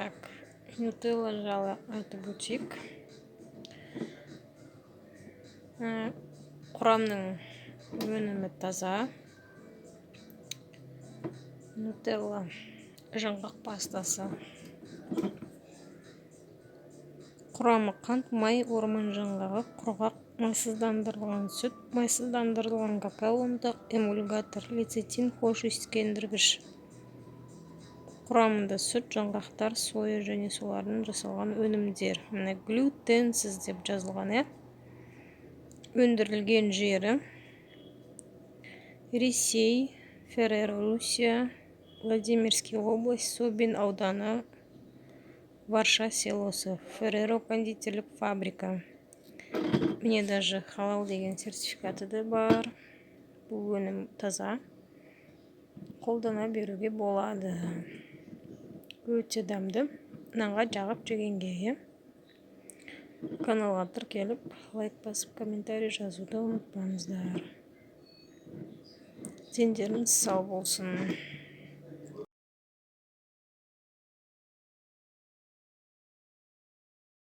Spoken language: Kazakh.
Так, нутелла жайлы айтып өтейік. Құрамның өнімі таза. Нутелла жаңғақ пастасы. Құрамы қант, май, орман жаңғағы, құрғақ, майсыздандырылған сүт, майсыздандырылған какао ұнтақ, эмульгатор, лецитин, хош иіскендіргіш. Құрамында сүт, жаңғақтар, соя және солардан жасалған өнімдер. Міне глютенсіз деп жазылған. Өндірілген жері Ресей, Феррero-Русия, Владимирский область, Собин ауданы, Варша селосы, Ферреро кондитерлік фабрика. Міне даже халал деген сертификаты да бар. Бұл өнім таза. Қолдана беруге болады. Өте дәмді. Нанға жағып жегенге. Каналға тіркеліп, лайк басып, комментарий жазуды ұмытпаңыздар. Дендеріңіз сау болсын.